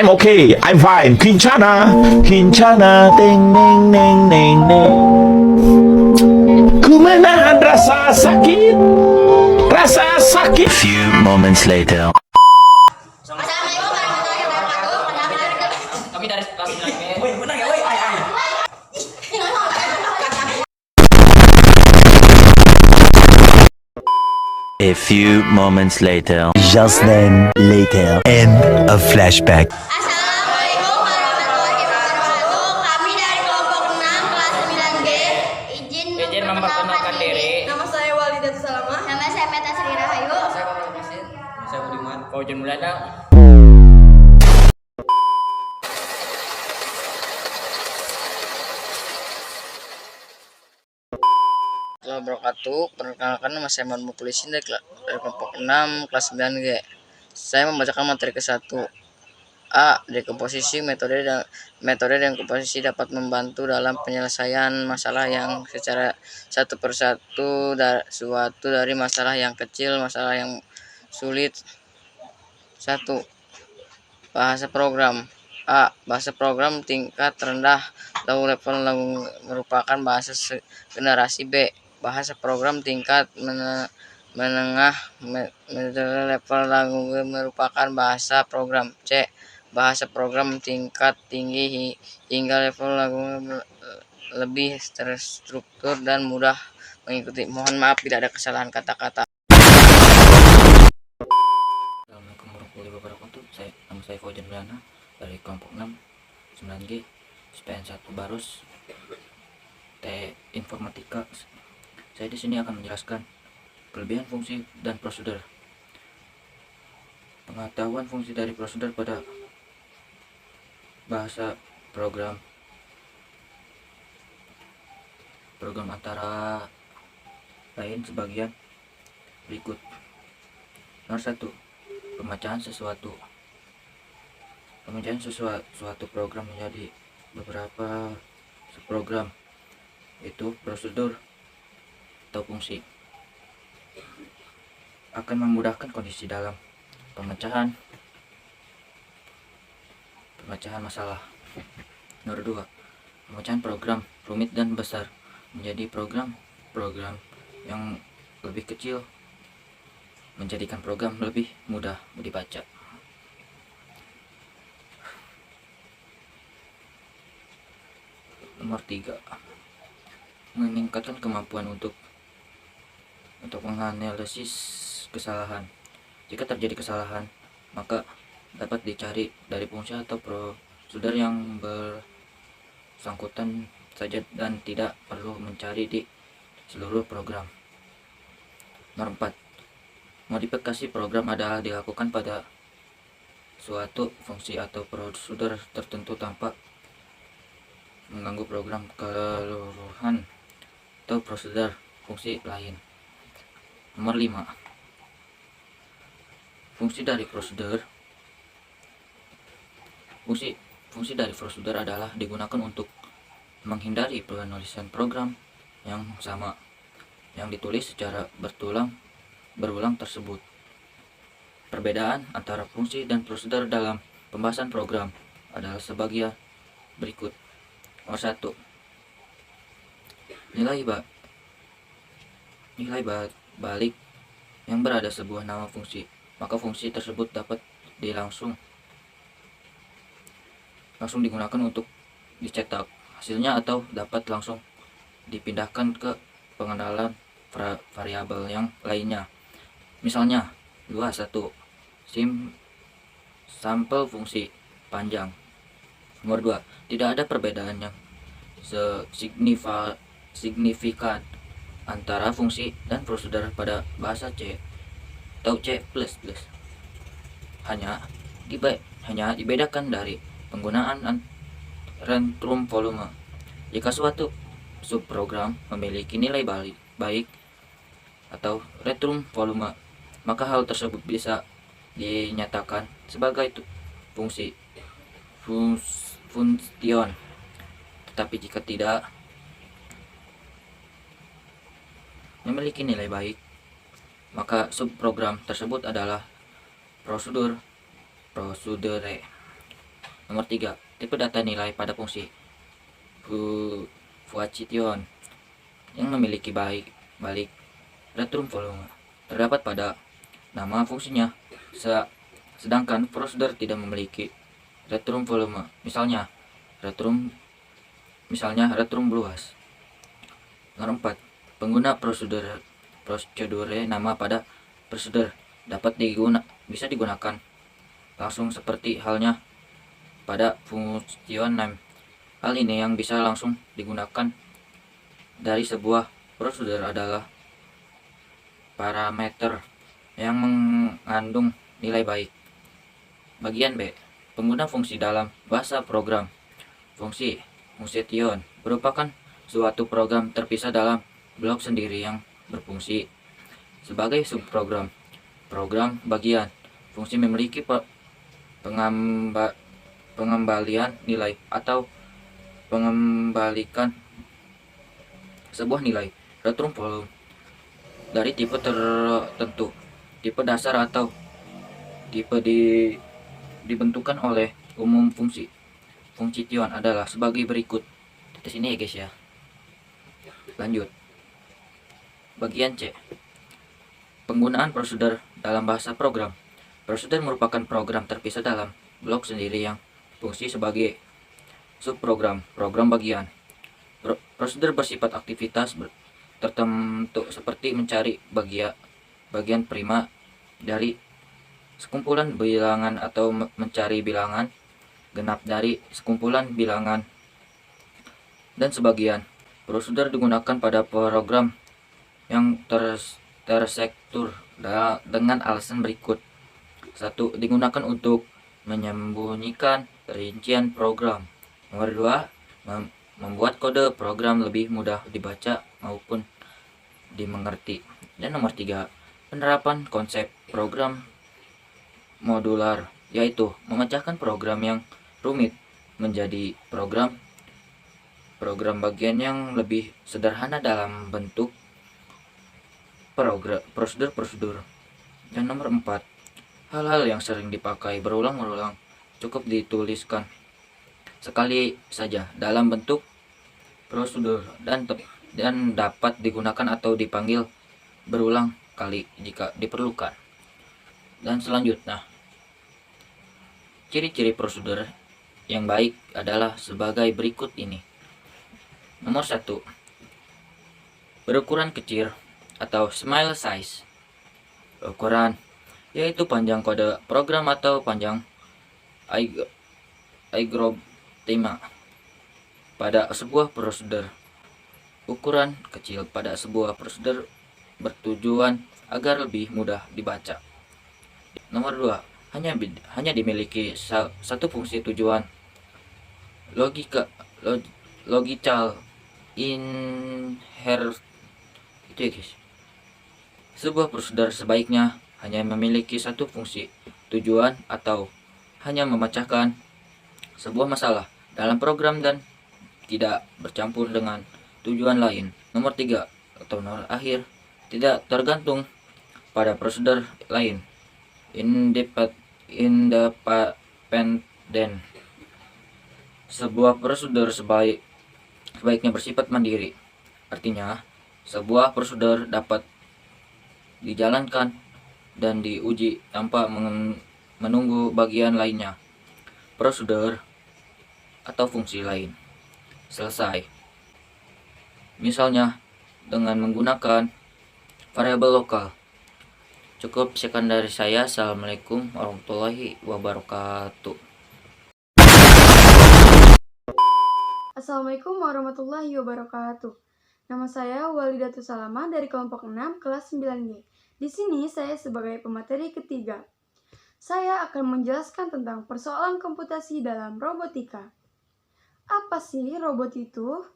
I'm okay. I'm fine. Kincana, Kincana, ding, ding, ding, ding, ding. Ku menahan rasa sakit, rasa sakit. Few moments later. Assalamualaikum warahmatullahi wabarakatuh. Kami dari kelas 9B. Woi, menang ya, woi. Ai. A few moments later. Just then, later. End of flashback. Assalamualaikum warahmatullahi wabarakatuh. Kami dari kelompok 6 kelas 9G. Izin memperkenalkan diri. Nama saya Walidatul Salamah. Nama saya Meta Sri Rahayu. Saya Bapak Kasin. Saya Budiman. Fauzan Mulana. Wabarakatuh. Perkenalkan nama saya Muhammad Mukhlisin dari kelompok 6 kelas 9G. Saya membacakan materi ke-1. A. Dekomposisi. Metode dan komposisi dapat membantu dalam penyelesaian masalah yang secara satu persatu suatu dari masalah yang kecil, masalah yang sulit. 1. Bahasa program. A. Bahasa program tingkat rendah low level merupakan bahasa generasi B. Bahasa program tingkat menengah middle level merupakan bahasa program C. Bahasa program tingkat tinggi hingga level lebih terstruktur dan mudah mengikuti. Mohon maaf tidak ada kesalahan kata-kata. Assalamualaikum warahmatullahi wabarakatuh. Nama saya Fauzan Mulana dari kelompok 6 9G SPN 1 Barus T Informatika. Saya di sini akan menjelaskan kelebihan fungsi dan prosedur. Pengetahuan fungsi dari prosedur pada bahasa program antara lain sebagian berikut. Nomor 1. Pemecahan sesuatu. Pemecahan suatu program menjadi beberapa subprogram, itu prosedur atau fungsi, akan memudahkan kondisi dalam pemecahan masalah. Nomor 2. Pemecahan program rumit dan besar menjadi program yang lebih kecil, menjadikan program lebih mudah dibaca. Nomor 3. Meningkatkan kemampuan untuk menganalisis kesalahan. Jika terjadi kesalahan, maka dapat dicari dari fungsi atau prosedur yang bersangkutan saja dan tidak perlu mencari di seluruh program. Nomor 4. Modifikasi program adalah dilakukan pada suatu fungsi atau prosedur tertentu tanpa mengganggu program keseluruhan atau prosedur fungsi lain. Nomor 5. Fungsi dari prosedur. Fungsi dari prosedur adalah digunakan untuk menghindari penulisan program yang sama yang ditulis secara berulang tersebut. Perbedaan antara fungsi dan prosedur dalam pembahasan program adalah sebagai berikut. Nomor 1. Nilai balik yang berada sebuah nama fungsi, maka fungsi tersebut dapat langsung digunakan untuk dicetak hasilnya atau dapat langsung dipindahkan ke pengenalan variabel yang lainnya. Misalnya 21 sampel fungsi panjang. Nomor 2. Tidak ada perbedaan yang signifikan antara fungsi dan prosedur pada bahasa C atau C++. Hanya dibedakan dari penggunaan rentrum volume. Jika suatu subprogram memiliki nilai baik atau rentrum volume, maka hal tersebut bisa dinyatakan sebagai fungsi function. Tetapi jika tidak memiliki nilai baik, maka subprogram tersebut adalah prosedur. Nomor 3, tipe data nilai pada fungsi Fuacition yang memiliki balik return volume terdapat pada nama fungsinya, sedangkan prosedur tidak memiliki return volume, misalnya return luas. Nomor 4, pengguna prosedur nama pada prosedur bisa digunakan langsung seperti halnya pada function name. Hal ini yang bisa langsung digunakan dari sebuah prosedur adalah parameter yang mengandung nilai baik. Bagian B, pengguna fungsi dalam bahasa program. Fungsi function merupakan suatu program terpisah dalam blok sendiri yang berfungsi sebagai subprogram. Program bagian fungsi memiliki pengembalian nilai atau pengembalikan sebuah nilai return volume dari tipe tertentu. Tipe dasar atau tipe dibentukkan oleh umum fungsi function adalah sebagai berikut. Di sini ya guys ya. Lanjut. Bagian C, penggunaan prosedur dalam bahasa program. Prosedur merupakan program terpisah dalam blok sendiri yang fungsi sebagai subprogram. Program bagian. Prosedur bersifat aktivitas tertentu seperti mencari bagian prima dari sekumpulan bilangan atau mencari bilangan genap dari sekumpulan bilangan dan sebagian. Prosedur digunakan pada program yang terstruktur dengan alasan berikut. 1. Digunakan untuk menyembunyikan rincian program. Nomor 2. Membuat kode program lebih mudah dibaca maupun dimengerti. Dan nomor 3. Penerapan konsep program modular, yaitu memecahkan program yang rumit menjadi program bagian yang lebih sederhana dalam bentuk prosedur-prosedur. Dan nomor 4, hal-hal yang sering dipakai berulang-ulang cukup dituliskan sekali saja dalam bentuk prosedur dan dapat digunakan atau dipanggil berulang kali jika diperlukan. Dan selanjutnya, ciri-ciri prosedur yang baik adalah sebagai berikut ini. Nomor 1, berukuran kecil atau small size. Ukuran yaitu panjang kode program atau panjang algoritma pada sebuah prosedur. Ukuran kecil pada sebuah prosedur bertujuan agar lebih mudah dibaca. Nomor 2, hanya dimiliki satu fungsi tujuan logical inherit. Itu ya guys. Sebuah prosedur sebaiknya hanya memiliki satu fungsi tujuan atau hanya memecahkan sebuah masalah dalam program dan tidak bercampur dengan tujuan lain. Nomor 3 atau nomor akhir, tidak tergantung pada prosedur lain. Independent. Sebuah prosedur sebaiknya bersifat mandiri. Artinya, sebuah prosedur dapat dijalankan dan diuji tanpa menunggu bagian lainnya, prosedur atau fungsi lain selesai. Misalnya dengan menggunakan variabel lokal. Cukup sekian dari saya. Assalamualaikum warahmatullahi wabarakatuh. Assalamualaikum warahmatullahi wabarakatuh. Nama saya Walidatul Salamah dari kelompok 6 kelas 9G. Di sini saya sebagai pemateri ketiga. Saya akan menjelaskan tentang persoalan komputasi dalam robotika. Apa sih robot itu?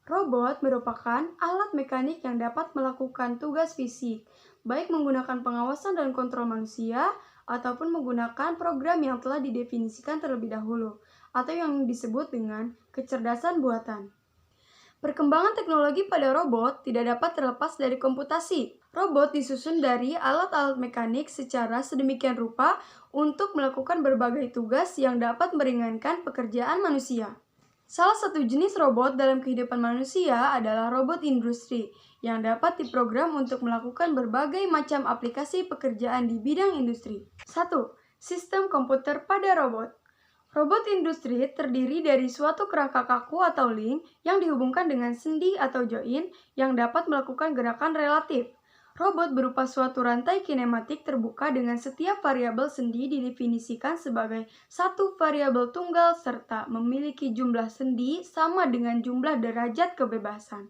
Robot merupakan alat mekanik yang dapat melakukan tugas fisik, baik menggunakan pengawasan dan kontrol manusia, ataupun menggunakan program yang telah didefinisikan terlebih dahulu, atau yang disebut dengan kecerdasan buatan. Perkembangan teknologi pada robot tidak dapat terlepas dari komputasi. Robot disusun dari alat-alat mekanik secara sedemikian rupa untuk melakukan berbagai tugas yang dapat meringankan pekerjaan manusia. Salah satu jenis robot dalam kehidupan manusia adalah robot industri yang dapat diprogram untuk melakukan berbagai macam aplikasi pekerjaan di bidang industri. 1. Sistem komputer pada robot. Robot industri terdiri dari suatu kerangka kaku atau link yang dihubungkan dengan sendi atau join yang dapat melakukan gerakan relatif. Robot berupa suatu rantai kinematik terbuka dengan setiap variabel sendi didefinisikan sebagai satu variabel tunggal serta memiliki jumlah sendi sama dengan jumlah derajat kebebasan.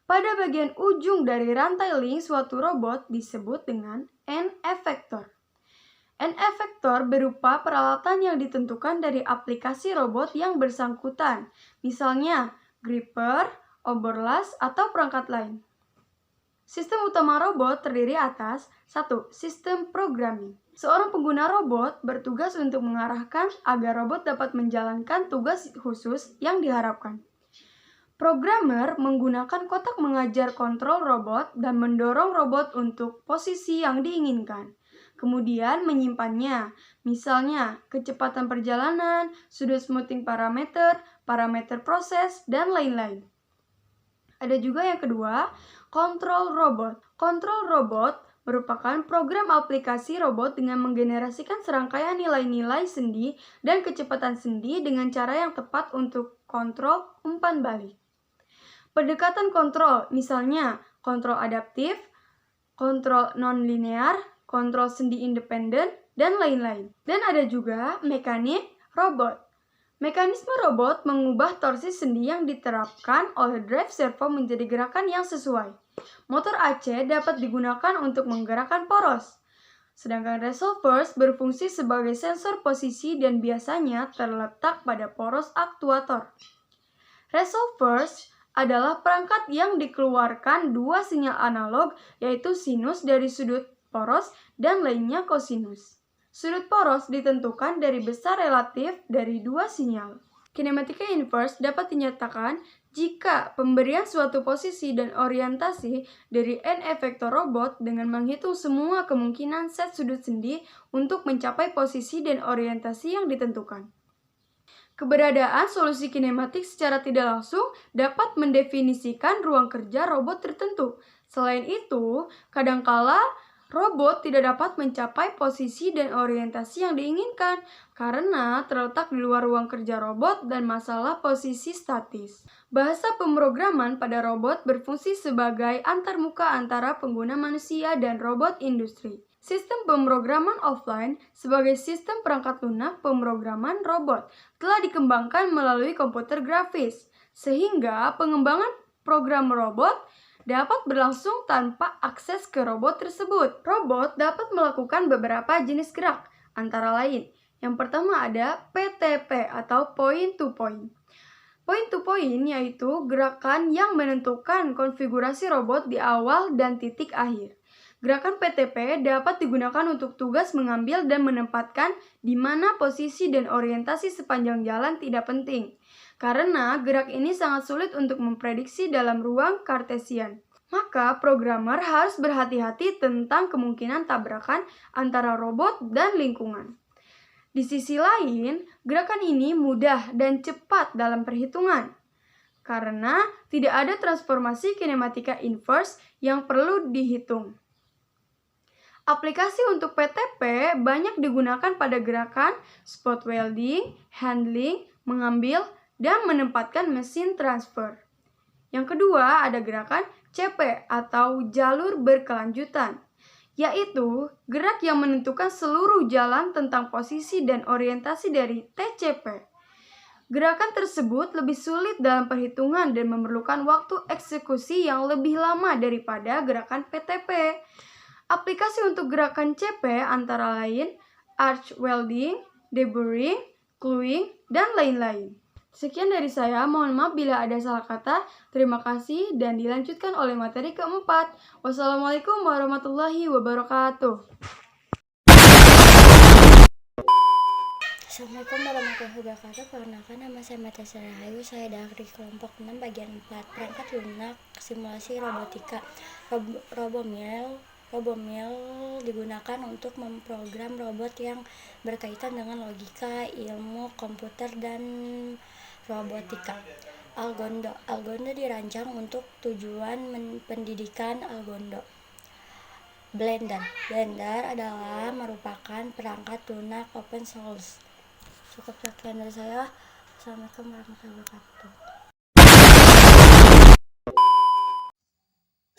Pada bagian ujung dari rantai link suatu robot disebut dengan N-effector. N-effector berupa peralatan yang ditentukan dari aplikasi robot yang bersangkutan, misalnya gripper, overlash, atau perangkat lain. Sistem utama robot terdiri atas 1. Sistem programming. Seorang pengguna robot bertugas untuk mengarahkan agar robot dapat menjalankan tugas khusus yang diharapkan. Programmer menggunakan kotak mengajar kontrol robot dan mendorong robot untuk posisi yang diinginkan. Kemudian menyimpannya, misalnya kecepatan perjalanan, sudut smoothing parameter, parameter proses, dan lain-lain. Ada juga yang kedua, kontrol robot. Kontrol robot merupakan program aplikasi robot dengan menggenerasikan serangkaian nilai-nilai sendi dan kecepatan sendi dengan cara yang tepat untuk kontrol umpan balik. Pendekatan kontrol, misalnya kontrol adaptif, kontrol non-linear, kontrol sendi independen, dan lain-lain. Dan ada juga mekanik robot. Mekanisme robot mengubah torsi sendi yang diterapkan oleh drive servo menjadi gerakan yang sesuai. Motor AC dapat digunakan untuk menggerakkan poros. Sedangkan resolvers berfungsi sebagai sensor posisi dan biasanya terletak pada poros aktuator. Resolvers adalah perangkat yang dikeluarkan dua sinyal analog, yaitu sinus dari sudut poros dan lainnya kosinus. Sudut poros ditentukan dari besar relatif dari dua sinyal. Kinematika inverse dapat dinyatakan jika pemberian suatu posisi dan orientasi dari N-effector robot dengan menghitung semua kemungkinan set sudut sendi untuk mencapai posisi dan orientasi yang ditentukan. Keberadaan solusi kinematik secara tidak langsung dapat mendefinisikan ruang kerja robot tertentu. Selain itu, kadangkala robot tidak dapat mencapai posisi dan orientasi yang diinginkan karena terletak di luar ruang kerja robot dan masalah posisi statis. Bahasa pemrograman pada robot berfungsi sebagai antarmuka antara pengguna manusia dan robot industri. Sistem pemrograman offline sebagai sistem perangkat lunak pemrograman robot telah dikembangkan melalui komputer grafis, sehingga pengembangan program robot dapat berlangsung tanpa akses ke robot tersebut. Robot dapat melakukan beberapa jenis gerak, antara lain. Yang pertama ada PTP atau point to point. Point to point yaitu gerakan yang menentukan konfigurasi robot di awal dan titik akhir. Gerakan PTP dapat digunakan untuk tugas mengambil dan menempatkan di mana posisi dan orientasi sepanjang jalan tidak penting, karena gerak ini sangat sulit untuk memprediksi dalam ruang Cartesian. Maka programmer harus berhati-hati tentang kemungkinan tabrakan antara robot dan lingkungan. Di sisi lain, gerakan ini mudah dan cepat dalam perhitungan, karena tidak ada transformasi kinematika inverse yang perlu dihitung. Aplikasi untuk PTP banyak digunakan pada gerakan spot welding, handling, mengambil, dan menempatkan mesin transfer. Yang kedua ada gerakan CP atau jalur berkelanjutan, yaitu gerak yang menentukan seluruh jalan tentang posisi dan orientasi dari TCP. Gerakan tersebut lebih sulit dalam perhitungan dan memerlukan waktu eksekusi yang lebih lama daripada gerakan PTP. Aplikasi untuk gerakan CP antara lain arch welding, deburring, gluing, dan lain-lain. Sekian dari saya, mohon maaf bila ada salah kata. Terima kasih dan dilanjutkan oleh materi keempat. Wassalamualaikum warahmatullahi wabarakatuh. Assalamualaikum warahmatullahi wabarakatuh. Perkenalkan, nama saya Mata Sarahayu. Saya dari kelompok 6 bagian 4. Perangkat lunak simulasi robotika. Robomil digunakan untuk memprogram robot yang berkaitan dengan logika, ilmu komputer, dan robotika. Algondo dirancang untuk tujuan pendidikan. Blender adalah merupakan perangkat lunak open source. Cukup sekian dari saya. Assalamualaikum warahmatullahi wabarakatuh.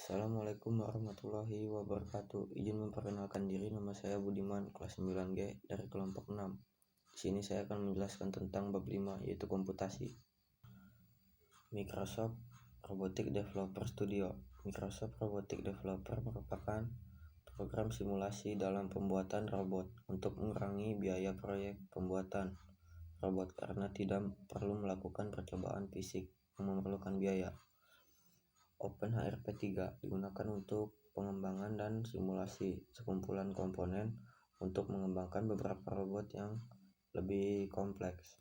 Assalamualaikum warahmatullahi wabarakatuh. Izin memperkenalkan diri, nama saya Budiman, kelas 9G dari kelompok 6. Di sini saya akan menjelaskan tentang bab 5, yaitu komputasi. Microsoft Robotic Developer Studio. Microsoft Robotic Developer merupakan program simulasi dalam pembuatan robot untuk mengurangi biaya proyek pembuatan robot karena tidak perlu melakukan percobaan fisik yang memerlukan biaya. OpenHRP 3 digunakan untuk pengembangan dan simulasi sekumpulan komponen untuk mengembangkan beberapa robot yang lebih kompleks.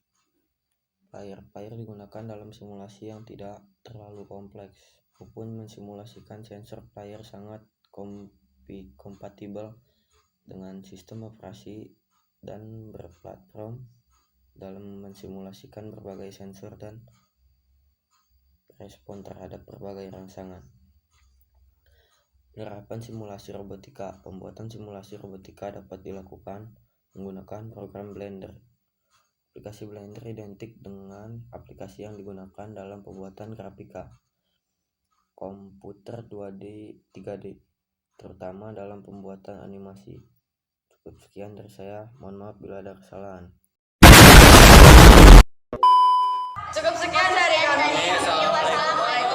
Player digunakan dalam simulasi yang tidak terlalu kompleks, maupun mensimulasikan sensor. Player sangat kompatibel dengan sistem operasi dan berplatform dalam mensimulasikan berbagai sensor dan respon terhadap berbagai rangsangan. Penerapan simulasi robotika. Pembuatan simulasi robotika dapat dilakukan menggunakan program Blender. Aplikasi Blender identik dengan aplikasi yang digunakan dalam pembuatan grafika komputer 2D, 3D, terutama dalam pembuatan animasi. Cukup sekian dari saya, mohon maaf bila ada kesalahan. Cukup sekian dari kami. Wassalamualaikum